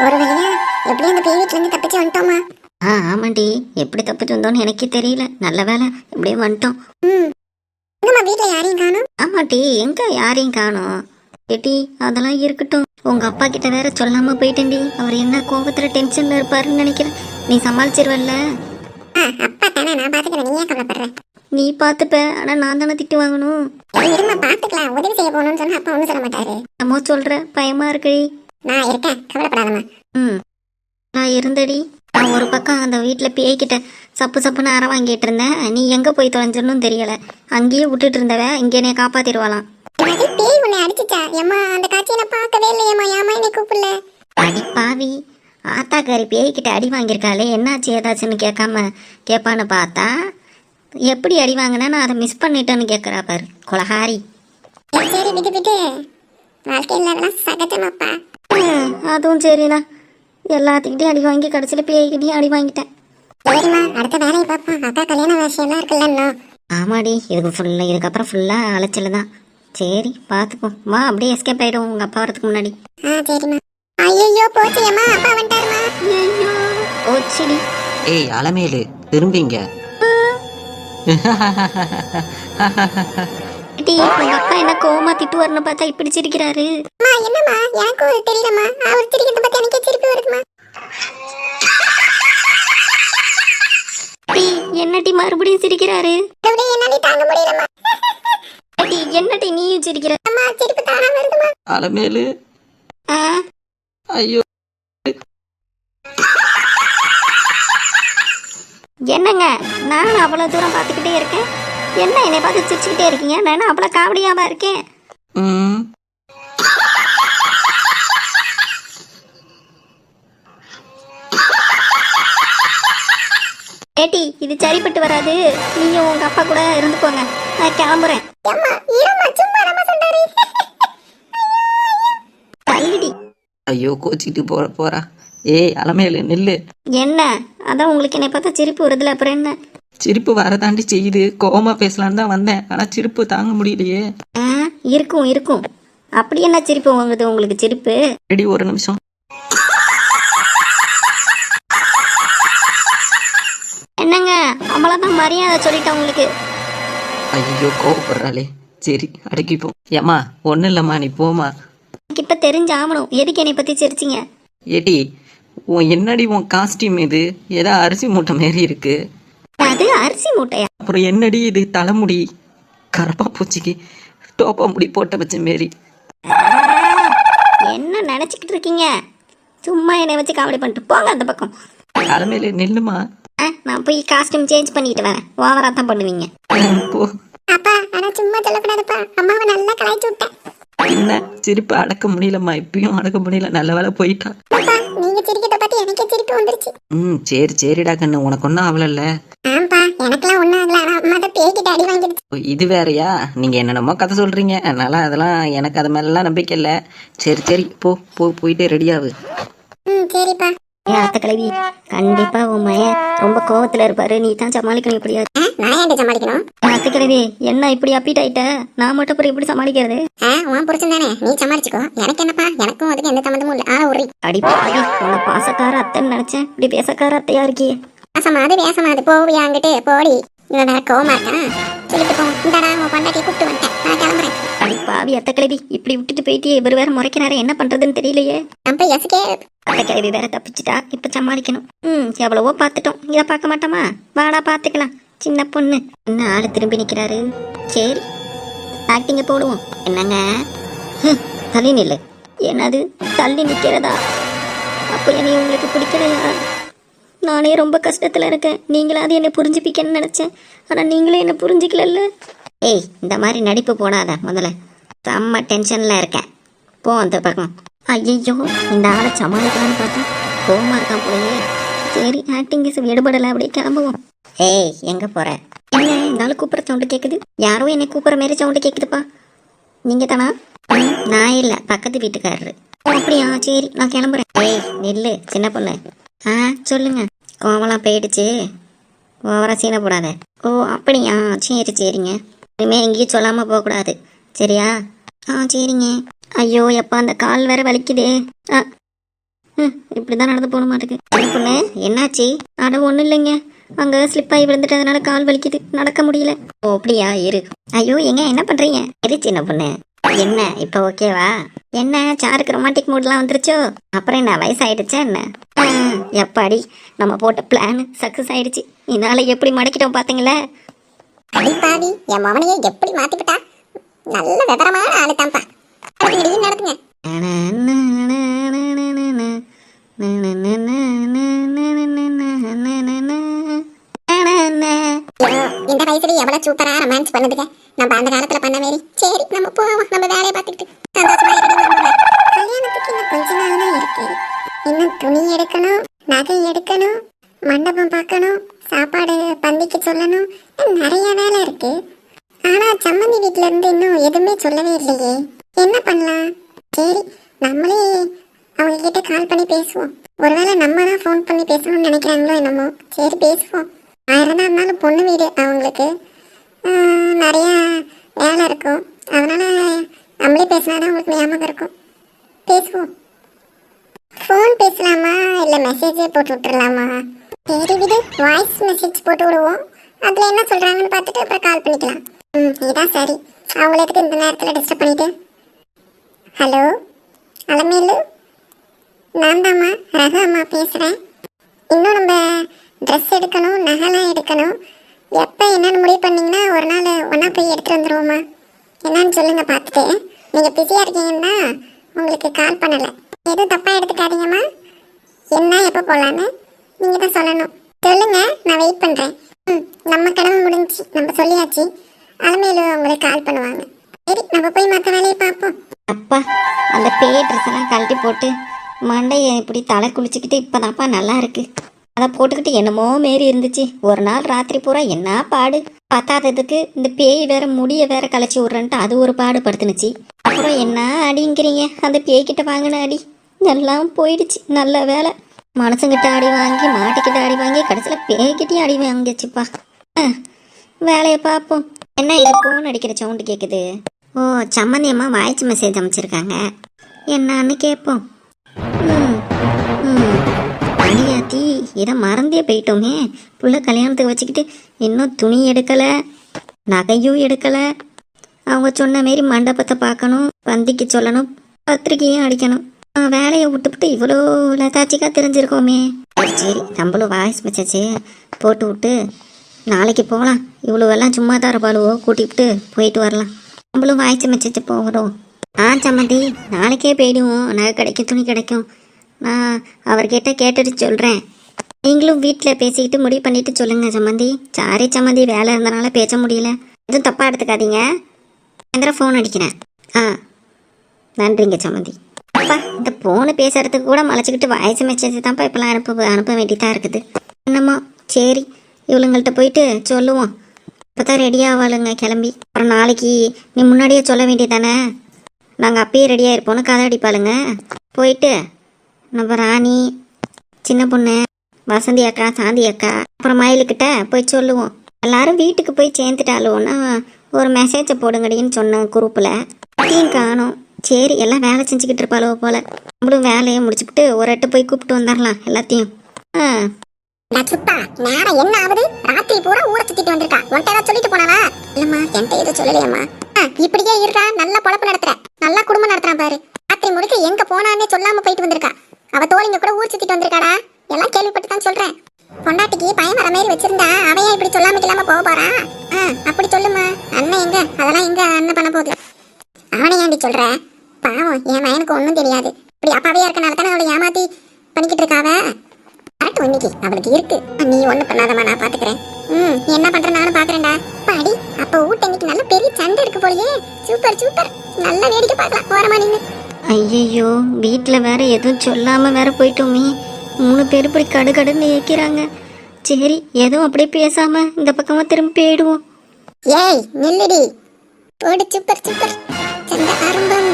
ஒரு வழியா எப்படியும் அந்த பேய் வீட்டுல இருந்து தப்பிச்சு வந்துட்டோமா? ஆமாண்டி, எப்படி தப்பிச்சு வந்தோன்னு எனக்கே தெரியல. நல்ல வேலை எப்படியும் வந்துட்டோம். எங்கம்மா வீட்டுல யாரையும் காணோம்? ஆமாட்டி, எங்க யாரையும் காணோம். ஏட்டி அதெல்லாம் இருக்கட்டும், உங்க அப்பா கிட்ட வேற சொல்லாம போயிட்டேன்டி. அவர் என்ன கோபத்துல டென்ஷன்ல இருப்பாருன்னு நினைக்கிறேன். நீ சமாளிச்சிருவல்ல? அப்பா தானே, நான் பாத்துக்கிறேன், நீ ஏன் கவலைப்படுற? நீ பாத்துப்ப, ஆனா நான் தானே திட்டு வாங்கணும். இருமா பாத்துக்கலாம், உதவி செய்ய போகணும்னு சொன்னா அப்பா ஒண்ணும் சொல்ல மாட்டாரு. அம்மா சொல்ற, பயமா இருக்குடி. நான் இருக்கேன், கவலைப்படாதம்மா. நான் இருந்தடி. நான் ஒரு பக்கம் அந்த வீட்டுல பேய்கிட்ட சப்பு சப்புன்னு அற வாங்கிட்டு இருந்தேன். நீ எங்க போய் தொலைஞ்சன்னு தெரியல. அங்கேயே விட்டுட்டு இருந்தவ இங்கே என்னை காப்பாத்திடுவாளாம். பேய் உன்னை அடிச்சுச்சா? ஏம்மா அந்த காட்சியை நான் பார்க்கவே இல்லையம்மா, ஏமா என்னை கூப்பிடல? அடி பாவி, ஆத்தாக்காரி பேய்கிட்ட அடி வாங்கியிருக்காளே, என்னாச்சு ஏதாச்சுன்னு கேட்பான்னு பார்த்தா எப்படி அடி வாங்கினா நான் அதை மிஸ் பண்ணிட்டேன்னு கேட்குறா பாரு கொலகாரி. சரி விட்டு விட்டு, வாழ்க்கையில் அதெல்லாம் சகஜமாப்பா. அதுவும் சரிதான். எல்லாத்துக்கிட்டையும் அடி வாங்கி கடைசியில் பேய்கிட்டையும் அடி வாங்கிட்டேன். சரிம்மா, அடுத்த வேலையை பார்ப்போம். அக்கா கல்யாண விஷயம்லாம் இருக்குல்ல இன்னும். ஆமாடி, இதுக்கப்புறம் ஃபுல்லாக அலைச்சல் தான். சரி பார்த்துப்போம், வா அப்படியே எஸ்கேப் ஆகிடும் உங்கள் அப்பா வரதுக்கு முன்னாடி. சரிம்மா. ஐயோ போச்சியம்மா, அப்பா வந்துட்டாருமா. ஐயோ ஓச்சிடி. ஏய் அலமேலு, திரும்பிங்க. உங்க அப்பா என்ன கோவமா திட்டுவாருன்னு பார்த்தா இப்படி சிரிக்கிறாரு. என்னம்மா, எனக்கும் தெரியலம்மா, அவர் சிரிக்கிறத பத்தி எனக்கே சிரிப்பு வருதுமா. என்னடி மறுபடியும் சிரிக்கிறாரு? என்னால தாங்க முடியலம்மா. என்னடி நீயும் சிரிக்கிற? அம்மா சிரிப்பு தானா வருதுமா. அலமேலு, ஐயோ என்னங்க, நானும் அவ்வளவு தூரம் பார்த்துக்கிட்டே இருக்கேன். என்ன என்னை பார்த்து சிரிச்சுக்கிட்டே இருக்கீங்க? நான் அவ்வளவு காமெடியாவா இருக்கேன்? ஏட்டி இது சரிப்பட்டு வராது. நீயும் உங்க அப்பா கூட இருந்துக்கோங்க, நான் கிளம்புறேன். ஐயோ கோச்சிட்டு போறா. ஏய் அலமேலு நில்லு. என்ன அதான் உங்களுக்கு என்னை பார்த்தா சிரிப்பு வருதுல, அப்புறம் என்ன? சிரிப்பு வரதாண்டி செய்யுது. கோவமா பேசலான்னு தான் வந்தேன், ஆனா சிரிப்பு தாங்க முடியலையே. இருக்கும். அப்படி என்ன சிரிப்பு வாங்குது உங்களுக்கு? சிரிப்பு ரெடி, ஒரு நிமிஷம். என்னங்க, அவ்வளவுதான் மரியாதை சொல்லிட்டேன் உங்களுக்கு. ஐயோ கோவப்படுறாளே. சரி அடக்கிப்போம். ஏம்மா ஒன்றும் இல்லைம்மா, நீ போமா. இப்ப தெரிஞ்சு ஆகணும், எதுக்கு என்னை பத்தி சிரிச்சிங்க? ஏடி என்னடி உன் காஸ்டியூம் இது? ஏதோ அரிசி மூட்டை மாரி இருக்கு. அது அரிசி மூட்டையா? அப்புறம் என்னடி இது? தலைமுடி கரப்பா பூச்சிக்கு டோப்பா முடி போட்ட வச்ச மாரி. என்ன நினைச்சுக்கிட்டு இருக்கீங்க? சும்மா என்னை வச்சு காமெடி பண்ணிட்டு போங்க அந்த பக்கம். அலமேலு நில்லுமா. நான் போய் காஸ்டியூம் சேஞ்ச் பண்ணிட்டு வரேன். ஓவரா தான் பண்ணுவீங்க. போ. அப்பா ஆனா சும்மா சொல்லக்கூடாதுப்பா, அம்மாவை நல்லா கலாய்ச்சி விட்டேன். என்ன சிரிப்பு அடக்க முடியலம்மா, இப்பயும் அடக்க முடியல. நல்ல வேலை போயிட்டா. நீங்க சிரிக்கிறத பார்த்து எனக்கே சிரிப்பு வந்துருச்சு. சரிடா கண்ணு, உனக்கு ஒன்றும் ஆகலல்ல? ஆம்பா, எனக்கெல்லாம் ஒன்றும் ஆகல. ஆனா அம்மா தான் பேய்கிட்ட அடி வாங்கிடுச்சு. இது வேறையா? நீங்க என்னென்னமோ கதை சொல்றீங்க. அதனால அதெல்லாம் எனக்கு அது மேலாம் நம்பிக்கை இல்லை. சரி போயிட்டு ரெடியாகு. சரிப்பா. அத்த கிழவி, கண்டிப்பா உன் மயன் ரொம்ப கோவத்துல இருப்பாரு. நீ தான் சமாளிக்கணும். எப்படியா நான் ஏன் சமாளிக்கணும்? அத்த கிழவி, என்ன இப்படி அப்பீட் ஆயிட்ட? நான் மட்டும் அப்புறம் எப்படி சமாளிக்கிறது? உன் புருஷன் தானே, நீ சமாளிச்சுக்கோ. எனக்கு என்னப்பா, எனக்கும் அதுக்கு எந்த சம்மந்தமும் இல்லை. ஒரு அடிப்பாடி, உன்னை பாசக்கார அத்தைன்னு நினைச்சேன். இப்படி பேசக்கார அத்தையா இருக்கியே. வேசமாது போவியா அங்கிட்டு போடி. இவன் வேற கோவமா இருக்கான். சொல்லிட்டு போ. இந்தாடா உன் பொண்டாட்டியை கூப்பிட்டு வந்துட்டேன், நான் கிளம்புறேன். அடிப்பாவி அத்த கிழவி, இப்படி விட்டுட்டு போயிட்டு இவர் வேற முறைக்கிறாரு. என்ன பண்றதுன்னு தெரியலையே. நம்ம எஸ்கே அத்த கிழவி வேற தப்பிச்சுட்டா. இப்ப சமாளிக்கணும். எவ்வளவோ பார்த்துட்டோம், இதை பார்க்க மாட்டோமா? வாடா பார்த்துக்கலாம். சின்ன பொண்ணு என்ன ஆளு திரும்பி நிக்கிறாரு. சரி ஆக்டிங்க போடுவோம். என்னங்க தள்ளி நில்லு. என்னது தள்ளி நிக்கிறதா? அப்போ என்னை உங்களுக்கு பிடிக்கலையா? நானே ரொம்ப கஷ்டத்துல இருக்கேன். நீங்களாவது என்னை புரிஞ்சுப்பிக்கன்னு நினைச்சேன், ஆனா நீங்களே என்ன புரிஞ்சுக்கல. ஏய் இந்த மாதிரி நடிப்பு போடாத முதல்ல. செம்ம டென்ஷன்ல இருக்கேன். போ அந்த பக்கம். ஐயோ இந்த ஆளை சமாளிக்கலான்னு பார்த்தா கோவமா இருக்கான் போலயே. சரி ஆக்டிங் எடுபடல, அப்படியே கிளம்புவோம். ஏய் எங்க போற? என்ன இந்த ஆளு கூப்பிட்ற சவுண்டு கேட்குது? யாரோ என்னை கூப்பிட்ற மாரி சவுண்டு கேட்குதுப்பா. நீங்க தானா? நான் இல்லை, பக்கத்து வீட்டுக்காரரு. அப்படியா? சரி நான் கிளம்புறேன். ஏய் நில்லு சின்ன பொண்ணு. சொல்லுங்க. கோவலாம் போயிடுச்சு, ஓவரா சீனை போடாத. ஓ அப்படியா? சரிங்க. இனிமேல் எங்கேயும் சொல்லாமல் போகக்கூடாது சரியா? சரிங்க. ஐயோ எப்பா அந்த கால் வேற வலிக்குதே. இப்படி தான் நடந்து போக மாட்டேங்குது. என்ன பொண்ணு என்னாச்சு? அட ஒன்றும் இல்லைங்க, அங்கே ஸ்லிப் ஆகி விழுந்துட்டதுனால கால் வலிக்குது, நடக்க முடியல. ஓ அப்படியா, இரு. ஐயோ எங்க என்ன பண்ணுறீங்க? இரு சின்ன பொண்ணு. என்ன இப்போ ஓகேவா? என்ன சாருக்கு ரொமான்டிக் மூட்லாம் வந்துருச்சோ? அப்புறம் என்ன வயசாயிடுச்சா என்ன? எப்பாடி நம்ம போட்ட பிளான் சக்ஸஸ் ஆயிடுச்சு. இதனால எப்படி மடக்கிட்டோம் பார்த்தீங்களா? அடிப்பாவி, என் மவனையே எப்படி மாத்திக்கிட்டா. நல்ல விவரமான ஆளு தான்ப்பா. நடத்துங்க. இந்த வயசுல எவ்வளவு சூப்பரா ரொமான்ஸ் பண்ணுதுங்க. நம்ம அந்த காலத்துல பண்ண மாரி. சரி நம்ம போவோம், நம்ம வேலையை பார்த்துக்கிட்டு சந்தோஷமா இருக்கணும். கல்யாணத்துக்கு இன்னும் கொஞ்ச நாள் தான் இருக்கு. இன்னும் துணி எடுக்கணும், நகை எடுக்கணும், மண்டபம் பார்க்கணும், சாப்பாடு பந்திக்கு சொல்லணும், நிறைய வேலை இருக்கு. ஆனா சம்மந்தி வீட்டுல இருந்து இன்னும் எதுவுமே சொல்லவே இல்லையே. என்ன பண்ணலாம்? சரி நம்மளே அவங்க கிட்ட கால் பண்ணி பேசுவோம். ஒருவேளை நம்ம தான் ஃபோன் பண்ணி பேசணும்னு நினைக்கிறாங்களோ என்னமோ. சரி பேசுவோம். 1000 தான் இருந்தாலும் பொண்ணு வீடு அவங்களுக்கு நிறைய வேலை இருக்கும். அதனால நம்மளே பேசினாதான் அவங்களுக்கு ஞாபகம் இருக்கும். பேசுவோம். ஃபோன் பேசலாமா இல்லை மெசேஜே போட்டு விட்டுறலாமா? சரி விடு, வாய்ஸ் மெசேஜ் போட்டு விடுவோம். அதில் என்ன சொல்கிறாங்கன்னு பார்த்துட்டு அப்புறம் கால் பண்ணிக்கலாம். இதுதான் சரி. அவங்கள எதுக்கு இந்த நேரத்தில் டிஸ்டர்ப் பண்ணிட்டு. ஹலோ அலமேலு, நான் தாம்மா ரகு அம்மா பேசுகிறேன். இன்னும் நம்ம ட்ரெஸ் எடுக்கணும், நகைலாம் எடுக்கணும். எப்போ என்னென்னு முடிவு பண்ணிங்கன்னா ஒரு நாள் ஒன்றா போய் எடுத்துகிட்டு வந்துடுவோம்மா. என்னன்னு சொல்லுங்கள் பார்த்துட்டு. நீங்கள் பிஸியாக இருக்கீங்கன்னா உங்களுக்கு கால் பண்ணலை. எதுவும் தப்பாக எடுத்துக்காதீங்கம்மா. என்ன எப்போ போகலான்னு நீங்கள் தான் சொல்லணும். சொல்லுங்கள், நான் வெயிட் பண்ணுறேன். நம்ம கடமை முடிஞ்சு, நம்ம சொல்லியாச்சு. அலமேலு உங்களுக்கு கால் பண்ணுவாங்க. சரி நம்ம போய் மற்ற வேலையை பார்ப்போம். அப்பா அந்த பேய் ட்ரெஸ் எல்லாம் கழட்டி போட்டு மண்டையை இப்படி தலை குளிச்சுக்கிட்டு இப்போதான்ப்பா நல்லா இருக்கு. அதை போட்டுக்கிட்டு என்னமோ மாரி இருந்துச்சு. ஒரு நாள் ராத்திரி பூரா என்ன பாடு. பத்தாததுக்கு இந்த பேய் வேற முடிய வேற கலைச்சி விட்றன்ட்டு அது ஒரு பாடு படுத்துனுச்சு. அப்புறம் என்ன அடிங்கிறீங்க, அந்த பேய்கிட்ட வாங்கின அடி எல்லாம் போயிடுச்சு. நல்ல வேலை, மனசுங்கிட்ட அடி வாங்கி மாட்டிக்கிட்ட அடி வாங்கி கடைசியில் பேய்கிட்டையும் அடி வாங்கிச்சுப்பா. வேலையை பார்ப்போம். என்ன இது ஃபோன் அடிக்கிற சவுண்டு கேட்குது? ஓ சம்மந்தி அம்மா வாய்ஸ் மெசேஜ் அமைச்சிருக்காங்க, என்னான்னு கேட்போம். அடியாத்தி, இதை மறந்தே போயிட்டோமே. புள்ள கல்யாணத்துக்கு வச்சுக்கிட்டு இன்னும் துணி எடுக்கலை, நகையும் எடுக்கலை. அவங்க சொன்ன மாரி மண்டபத்தை பார்க்கணும், பந்திக்கு சொல்லணும், பத்திரிக்கையும் அடிக்கணும். வேலையை விட்டுவிட்டு இவ்வளோ லதாச்சிக்காக தெரிஞ்சிருக்கோமே. சரி நம்மளும் வாய்ஸ் மெசேஜ் போட்டு விட்டு நாளைக்கு போகலாம். இவ்வளோவெல்லாம் சும்மா தான் இருப்பாளுவோ, கூட்டிகிட்டு போயிட்டு வரலாம். நம்மளும் வாய்ஸ் மெசேஜ் போகிறோம். சம்மந்தி நாளைக்கே போயிடுவோம். நகை கிடைக்கும், துணி கிடைக்கும். நான் அவர்கிட்ட கேட்டுட்டு சொல்கிறேன். நீங்களும் வீட்டில் பேசிக்கிட்டு முடிவு பண்ணிட்டு சொல்லுங்கள் சம்மந்தி. சாரி சம்மந்தி, வேலை இருந்தனால பேச முடியல. எதுவும் தப்பாக எடுத்துக்காதீங்க. சாயந்தரம் ஃபோன் அடிக்கிறேன். நன்றிங்க சம்மந்தி. அப்பா இந்த ஃபோனு பேசுகிறதுக்கு கூட மலைச்சிக்கிட்டு வாய்ஸ் மெசேஜ் தான்ப்பா இப்போலாம் அனுப்ப வேண்டியதாக இருக்குது. என்னம்மா சரி இவளுங்கள்ட்ட போயிட்டு சொல்லுவோம். இப்போ தான் ரெடியாகவாளுங்க கிளம்பி. அப்புறம் நாளைக்கு நீ முன்னாடியே சொல்ல வேண்டியதானே. நாங்கள் அப்பயே ரெடியாக இருப்போன்னு கதை அடிப்பாளுங்க. போயிட்டு நம்ம ராணி, சின்ன பொண்ணு, வசந்தி அக்கா, சாந்தி அக்கா, அப்புறம் மயிலுக்கிட்ட போய் சொல்லுவோம். எல்லாரும் வீட்டுக்கு போய் சேர்ந்துட்டாலுவோன்னா ஒரு மெசேஜை போடுங்கடின்னு சொன்னேன் குரூப்பில். டீம் காணும். சரி எல்லாம் வேலை செஞ்சுக்கிட்டு இருப்பாளோ போல். நம்மளும் வேலையை முடிச்சுக்கிட்டு ஒரு எட்டு போய் கூப்பிட்டு வந்துடலாம் எல்லாத்தையும். நேரம் என்ன ஆகுது? ராத்திரி பூரா ஊரை சுத்திட்டு வந்திருக்கா. உன்கிட்ட ஏதாவது சொல்லிட்டு போனாவா? இல்லம்மா என்கிட்ட எதுவும் சொல்லலையம்மா. இப்படியே இருடா, நல்லா பொழப்பு நடத்துற, நல்லா குடும்பம் நடத்துறான் பாரு. ராத்திரி முழுக்க எங்க போனான்னே சொல்லாம போயிட்டு வந்திருக்கா. அவ தோழிங்க கூட ஊர் சுத்திட்டு வந்திருக்காடா. எல்லாம் கேள்விப்பட்டு தான் சொல்றேன். பொண்டாட்டிக்கு பயம் வர மாதிரி வச்சிருந்தா அவையா இப்படி சொல்லாம கிளாம போக போறான். அப்படி சொல்லுமா. அண்ணன் எங்க? அதெல்லாம் எங்க அண்ணன் பண்ண போகுது. அவனை ஏண்டி சொல்ற? பாவம், என் மயனுக்கு ஒன்றும் தெரியாது. இப்படி அப்பாவையா இருக்கனால தானே அவளை ஏமாத்தி பண்ணிக்கிட்டு இருக்காவ. கரெக்ட், இன்னைக்கு அவளுக்கு இருக்கு. நீ ஒன்றும் பண்ணாதம்மா, நான் பாத்துக்கிறேன். நீ என்ன பண்ற நானும் பாக்குறேன்டா. பாடி அப்ப வீட்டு இன்னைக்கு நல்ல பெரிய சண்டை இருக்கு போலயே. சூப்பர் சூப்பர், நல்லா வேடிக்கை பார்க்கலாம் ஓரமா நின்று. ஐயோ வீட்டில் வேற எதுவும் சொல்லாமல் வேற போயிட்டோமே. 3 பேர் இப்படி கடுன்னு ஏற்கிறாங்க. சரி எதுவும் அப்படியே பேசாம இந்த பக்கமாக திரும்பி போயிடுவோம். ஏய் நில்லுடி. போடு, சூப்பர் சூப்பர், சண்டை ஆரம்பம்.